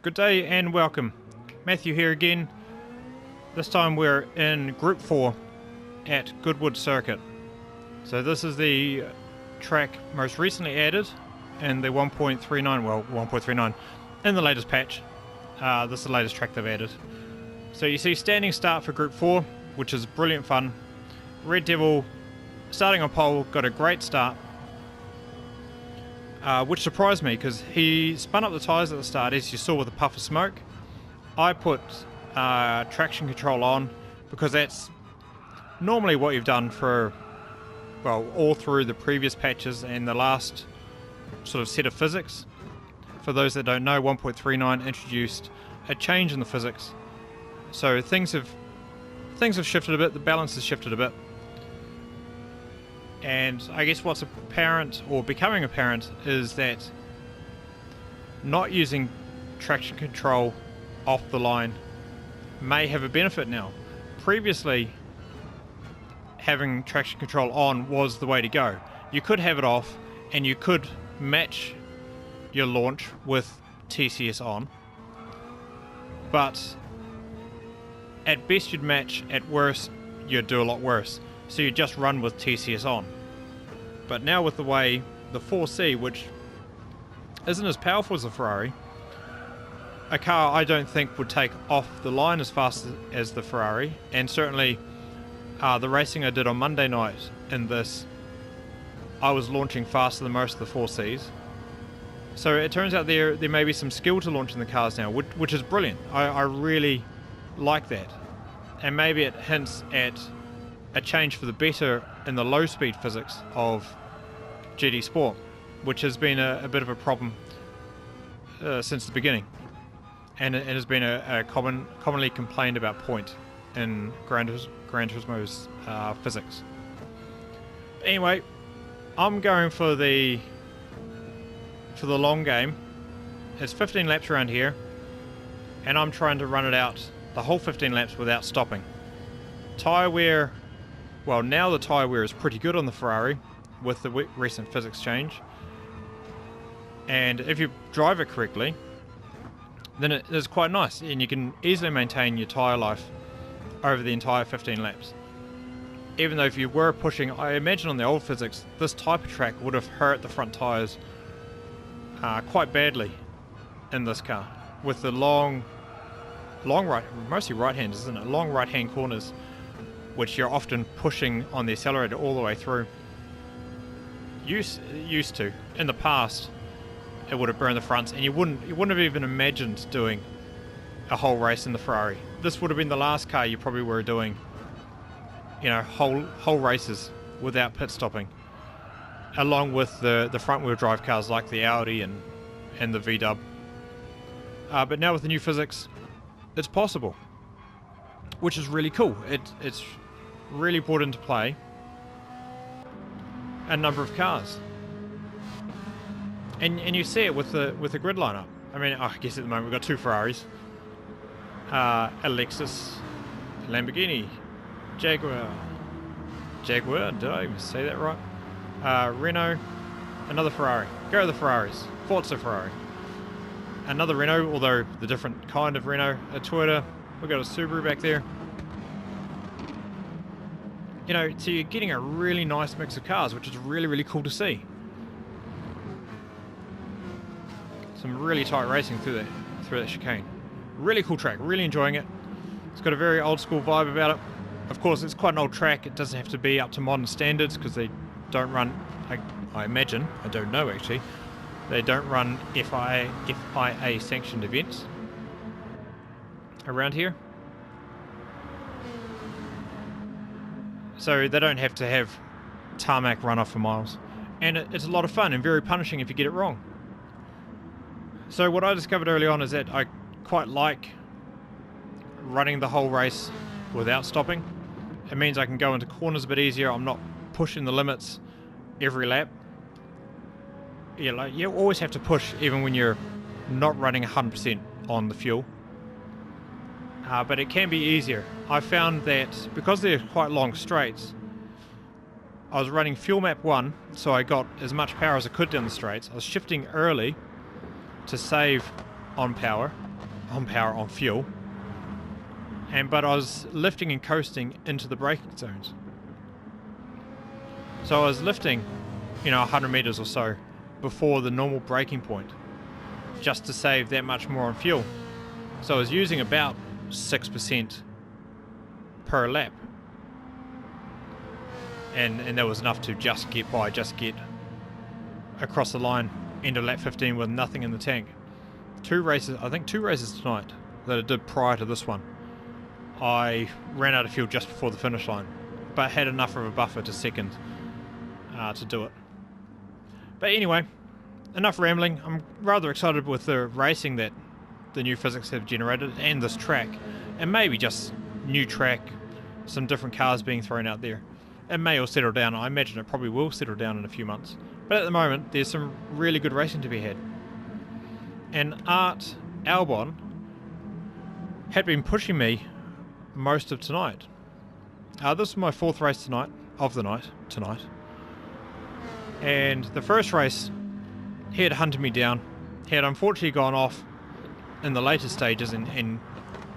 Good day and welcome. Matthew here again. This time we're in Group 4 at Goodwood Circuit. So this is the track most recently added in the 1.39, well 1.39 in the latest patch. This is the latest track they've added. So you see standing start for Group 4, which is brilliant fun. Red Devil starting on pole, got a great start. Which surprised me because he spun up the tyres at the start, as you saw with a puff of smoke. I put traction control on because that's normally what you've done for, well, all through the previous patches and the last sort of set of physics. For those that don't know, 1.39 introduced a change in the physics. So things have shifted a bit, the balance has shifted a bit. And I guess what's apparent, or becoming apparent, is that not using traction control off the line may have a benefit now. Previously, having traction control on was the way to go. You could have it off, and you could match your launch with TCS on. But at best you'd match, at worst you'd do a lot worse. So you just run with TCS on. But now with the way the 4C, which isn't as powerful as the Ferrari, a car I don't think would take off the line as fast as the Ferrari, and certainly the racing I did on Monday night in this, I was launching faster than most of the 4Cs. So it turns out there may be some skill to launching the cars now, which is brilliant. I really like that. And maybe it hints at a change for the better in the low speed physics of GT Sport, which has been a bit of a problem since the beginning, and it has been a commonly complained about point in Gran Turismo's physics. Anyway, I'm going for the long game. It's 15 laps around here, and I'm trying to run it out the whole 15 laps without stopping. Tyre wear. Well, now the tyre wear is pretty good on the Ferrari with the recent physics change. And if you drive it correctly, then it is quite nice. And you can easily maintain your tyre life over the entire 15 laps. Even though if you were pushing, I imagine on the old physics, this type of track would have hurt the front tyres quite badly in this car. With the long right, mostly right-hand, isn't it? Long right-hand corners, which you're often pushing on the accelerator all the way through. Used to. In the past, it would have burned the fronts, and you wouldn't have even imagined doing a whole race in the Ferrari. This would have been the last car you probably were doing, you know, whole races without pit stopping, along with the front wheel drive cars like the Audi and the V-Dub. But now with the new physics, it's possible, which is really cool. It's really brought into play a number of cars, and you see it with the grid lineup. I mean, I guess at the moment we've got two Ferraris, a Lexus, Lamborghini, Jaguar. Did I even say that right? Renault, another Ferrari. Go the Ferraris. Forza Ferrari. Another Renault, although the different kind of Renault. A Toyota. We've got a Subaru back there. You know, so you're getting a really nice mix of cars, which is really, really cool to see. Some really tight racing through that chicane. Really cool track, really enjoying it. It's got a very old school vibe about it. Of course, it's quite an old track. It doesn't have to be up to modern standards because they don't run, I imagine, I don't know actually, they don't run FIA sanctioned events around here. So they don't have to have tarmac runoff for miles. And it's a lot of fun and very punishing if you get it wrong. So what I discovered early on is that I quite like running the whole race without stopping. It means I can go into corners a bit easier. I'm not pushing the limits every lap. Yeah, like you always have to push even when you're not running 100% on the fuel. But it can be easier. I found that because they're quite long straights, I was running fuel map 1, so I got as much power as I could down the straights. I was shifting early to save on power, on power, on fuel. But I was lifting and coasting into the braking zones. So I was lifting, 100 meters or so before the normal braking point, just to save that much more on fuel. So I was using about 6% per lap. And that was enough to just get across the line into lap 15 with nothing in the tank. Two races tonight that I did prior to this one, I ran out of fuel just before the finish line, but had enough of a buffer to second to do it. But anyway, enough rambling. I'm rather excited with the racing that the new physics have generated and this track, and maybe just new track, some different cars being thrown out there. It may all settle down. I imagine it probably will settle down in a few months. But at the moment, there's some really good racing to be had. And Art Albon had been pushing me most of tonight. This is my fourth race tonight. And the first race, he had hunted me down. He had unfortunately gone off in the later stages and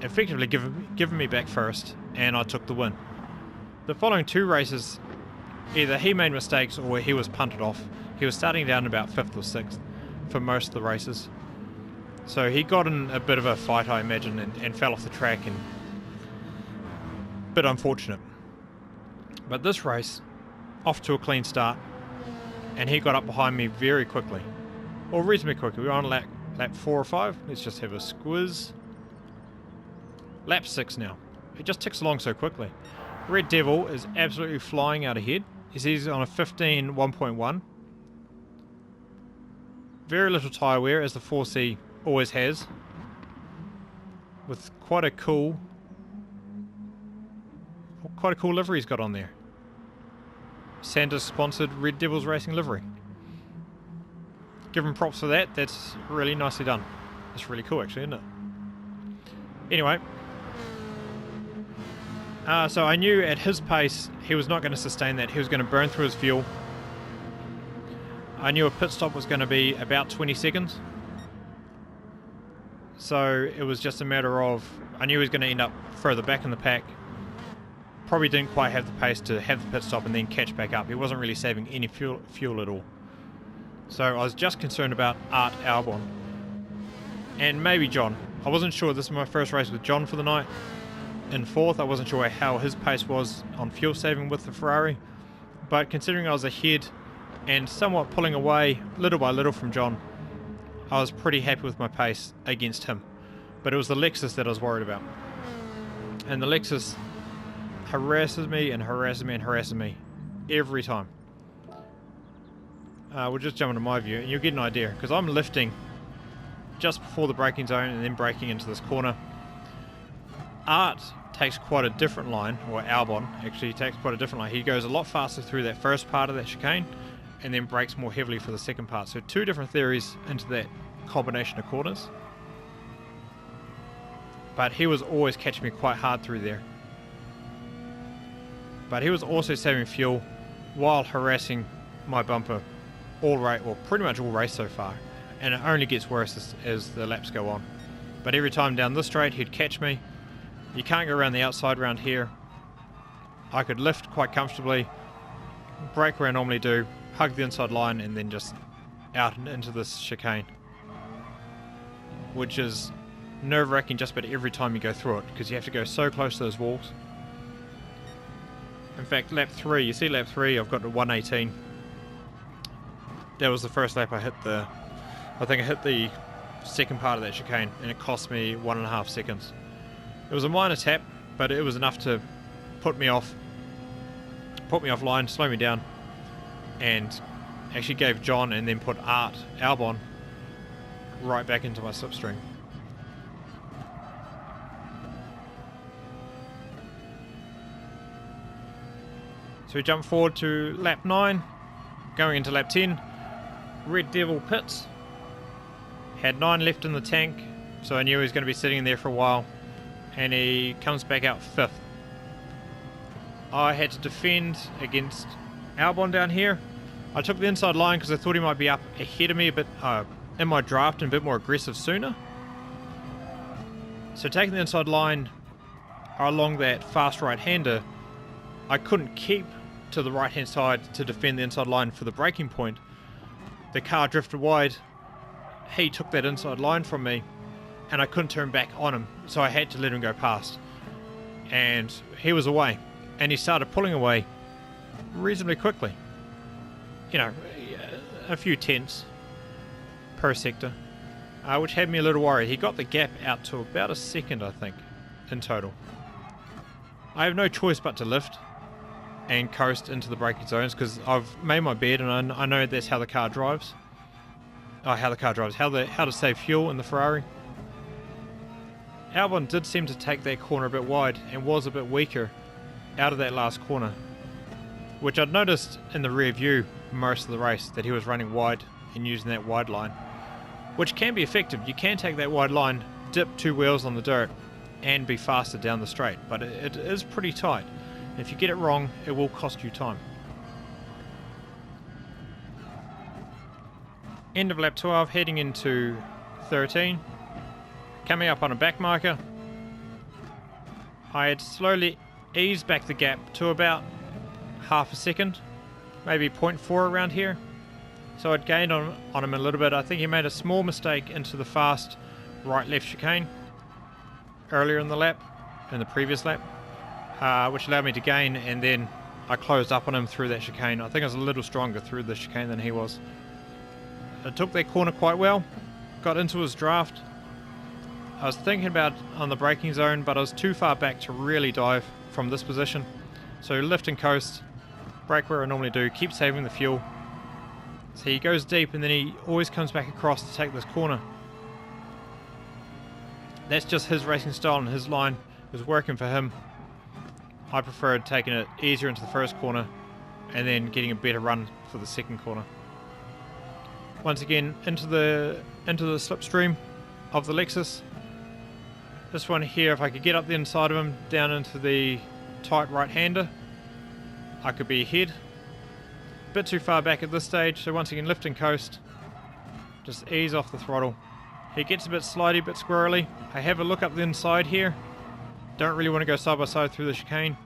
effectively given me back first, and I took the win. The following two races, either he made mistakes or he was punted off. He was starting down about 5th or 6th for most of the races. So he got in a bit of a fight, I imagine, and fell off the track, and a bit unfortunate. But this race, off to a clean start, and he got up behind me very quickly, or reasonably quickly. We were on lap 4 or 5. Let's just have a squiz. Lap 6 now. It just ticks along so quickly. Red Devil is absolutely flying out ahead. He's on a 15.1.1. Very little tyre wear, as the 4C always has, with quite a cool livery he's got on there. Santa sponsored Red Devils Racing livery. Give him props for that. That's really nicely done. It's really cool, actually, isn't it? Anyway, so I knew at his pace he was not going to sustain that. He was going to burn through his fuel. I knew a pit stop was going to be about 20 seconds. So it was just a matter of, I knew he was going to end up further back in the pack. Probably didn't quite have the pace to have the pit stop and then catch back up. He wasn't really saving any fuel at all. So I was just concerned about Art Albon. And maybe John. I wasn't sure. This is my first race with John for the night. In 4th, I wasn't sure how his pace was on fuel saving with the Ferrari. But considering I was ahead and somewhat pulling away little by little from John, I was pretty happy with my pace against him. But it was the Lexus that I was worried about. And the Lexus harasses me and harasses me and harasses me every time. We'll just jump into my view and you'll get an idea, because I'm lifting just before the braking zone and then braking into this corner. Art takes quite a different line, or Albon actually takes quite a different line. He goes a lot faster through that first part of that chicane and then brakes more heavily for the second part. So two different theories into that combination of corners. But he was always catching me quite hard through there. But he was also saving fuel while harassing my bumper pretty much all race so far. And it only gets worse as the laps go on. But every time down this straight he'd catch me. You can't go around the outside around here. I could lift quite comfortably, brake where I normally do, hug the inside line, and then just out and into this chicane, which is nerve-wracking just about every time you go through it, because you have to go so close to those walls. In fact, lap 3, you see lap 3, I've got a 118. That was the first lap I think I hit the second part of that chicane, and it cost me 1.5 seconds. It was a minor tap, but it was enough to put me offline, slow me down, and actually gave John and then put Art Albon right back into my slipstream. So we jump forward to lap 9, going into lap 10. Red Devil pits. Had 9 left in the tank, so I knew he was going to be sitting in there for a while. And he comes back out 5th. I had to defend against Albon down here. I took the inside line because I thought he might be up ahead of me a bit in my draft and a bit more aggressive sooner. So taking the inside line along that fast right-hander, I couldn't keep to the right-hand side to defend the inside line for the braking point. The car drifted wide. He took that inside line from me, and I couldn't turn back on him, so I had to let him go past. And he was away, and he started pulling away reasonably quickly. You know, a few tenths per sector, which had me a little worried. He got the gap out to about a second, I think, in total. I have no choice but to lift and coast into the braking zones because I've made my bed, and I know that's how the car drives. How to save fuel in the Ferrari. Albon did seem to take that corner a bit wide and was a bit weaker out of that last corner, which I'd noticed in the rear view most of the race, that he was running wide and using that wide line, which can be effective. You can take that wide line, dip 2 wheels on the dirt and be faster down the straight, but it is pretty tight. If you get it wrong, it will cost you time. End of lap 12, heading into 13. Coming up on a back marker. I had slowly eased back the gap to about half a second, maybe 0.4 around here. So I'd gained on him a little bit. I think he made a small mistake into the fast right-left chicane earlier in the lap, in the previous lap, which allowed me to gain, and then I closed up on him through that chicane. I think I was a little stronger through the chicane than he was. I took that corner quite well, got into his draft. I was thinking about on the braking zone, but I was too far back to really dive from this position. So lift and coast, brake where I normally do, keep saving the fuel. So he goes deep, and then he always comes back across to take this corner. That's just his racing style, and his line was working for him. I preferred taking it easier into the first corner and then getting a better run for the second corner. Once again, into the slipstream of the Lexus. This one here, if I could get up the inside of him, down into the tight right-hander, I could be ahead. Bit too far back at this stage, so once again, lift and coast. Just ease off the throttle. He gets a bit slidey, a bit squirrely. I have a look up the inside here. Don't really want to go side by side through the chicane.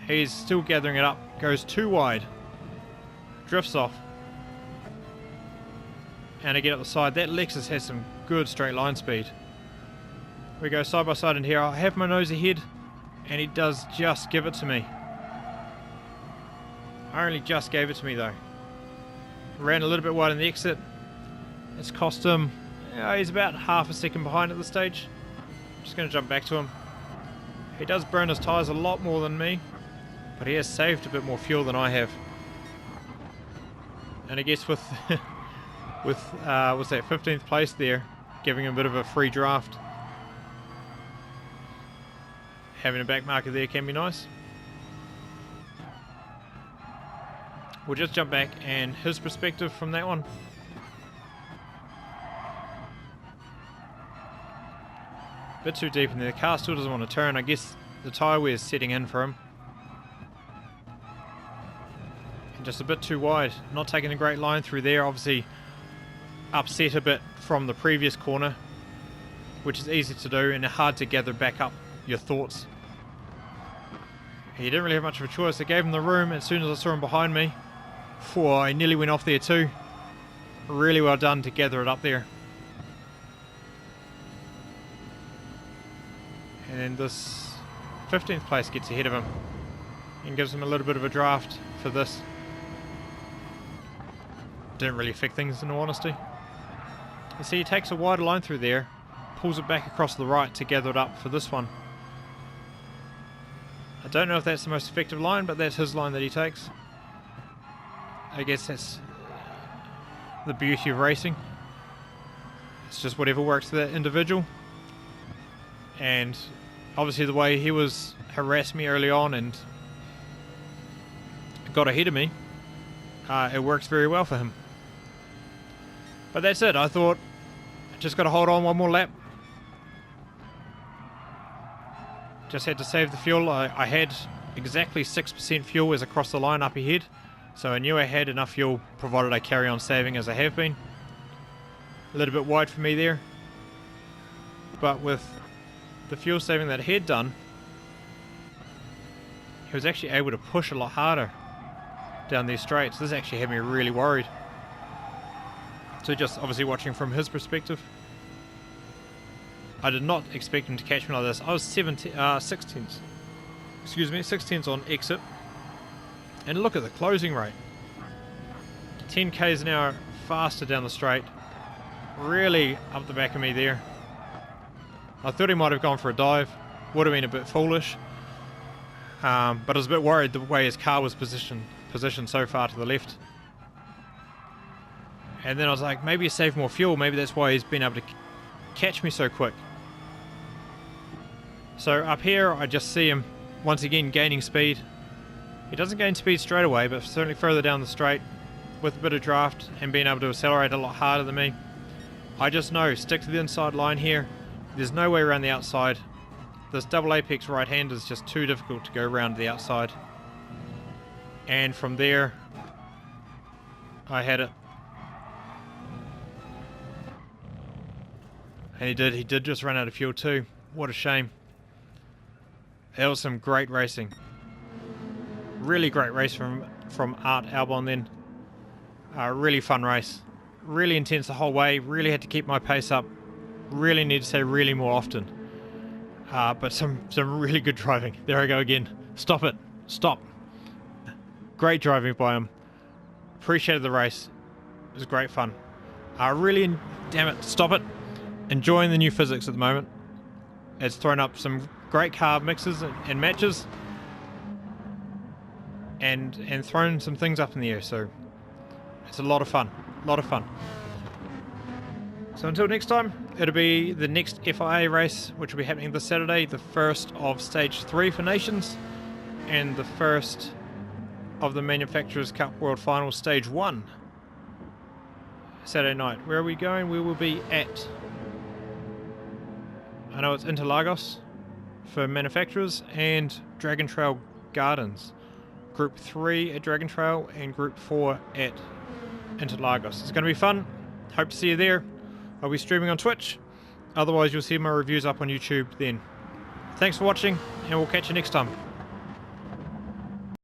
He's still gathering it up. Goes too wide. Drifts off. And I get up the side. That Lexus has some good straight line speed. We go side by side in here. I have my nose ahead, and he does just give it to me. I only just gave it to me though. Ran a little bit wide in the exit. It's cost him, he's about half a second behind at this stage. Just going to jump back to him. He does burn his tyres a lot more than me, but he has saved a bit more fuel than I have. And I guess with what's that, 15th place there, giving him a bit of a free draft. Having a back marker there can be nice. We'll just jump back, and his perspective from that one. A bit too deep in there. The car still doesn't want to turn. I guess the tyre wear is setting in for him. And just a bit too wide. Not taking a great line through there. Obviously upset a bit from the previous corner, which is easy to do and hard to gather back up your thoughts. He didn't really have much of a choice. I gave him the room as soon as I saw him behind me. I nearly went off there too. Really well done to gather it up there. And then this 15th place gets ahead of him and gives him a little bit of a draft for this. Didn't really affect things in all honesty. You see, he takes a wider line through there, pulls it back across the right to gather it up for this one. I don't know if that's the most effective line, but that's his line that he takes. I guess that's the beauty of racing. It's just whatever works for that individual. And obviously the way he was harassing me early on and got ahead of me, it works very well for him. But that's it. I thought I just got to hold on one more lap. Just had to save the fuel. I had exactly 6% fuel as across the line up ahead, so I knew I had enough fuel provided I carry on saving as I have been. A little bit wide for me there. but with the fuel saving that he had done, he was actually able to push a lot harder down these straights. This actually had me really worried. So just obviously watching from his perspective, I did not expect him to catch me like this. I was 16ths. Excuse me, 16ths on exit. And look at the closing rate. 10 k's an hour faster down the straight. Really up the back of me there. I thought he might have gone for a dive. Would have been a bit foolish. But I was a bit worried the way his car was positioned so far to the left. And then I was like, maybe he saved more fuel. Maybe that's why he's been able to catch me so quick. So up here, I just see him once again gaining speed. He doesn't gain speed straight away, but certainly further down the straight with a bit of draft and being able to accelerate a lot harder than me. I just know, stick to the inside line here. There's no way around the outside. This double apex right hand is just too difficult to go around the outside. And from there, I had it. And he did just run out of fuel too. What a shame. That was some great racing. Really great race from Art Albon then. Really fun race. Really intense the whole way. Really had to keep my pace up. Really need to say really more often. But some really good driving. There I go again. Stop it. Stop. Great driving by him. Appreciated the race. It was great fun. Really, damn it, stop it. Enjoying the new physics at the moment. It's thrown up some great car mixes and matches. And thrown some things up in the air, so it's a lot of fun. A lot of fun. So until next time, it'll be the next FIA race, which will be happening this Saturday, the first of Stage 3 for Nations, and the first of the Manufacturers' Cup World Finals Stage 1. Saturday night. Where are we going? We will be at, I know it's Interlagos for Manufacturers and Dragon Trail Gardens. Group 3 at Dragon Trail and Group 4 at Interlagos. It's going to be fun. Hope to see you there. I'll be streaming on Twitch. Otherwise, you'll see my reviews up on YouTube then. Thanks for watching, and we'll catch you next time.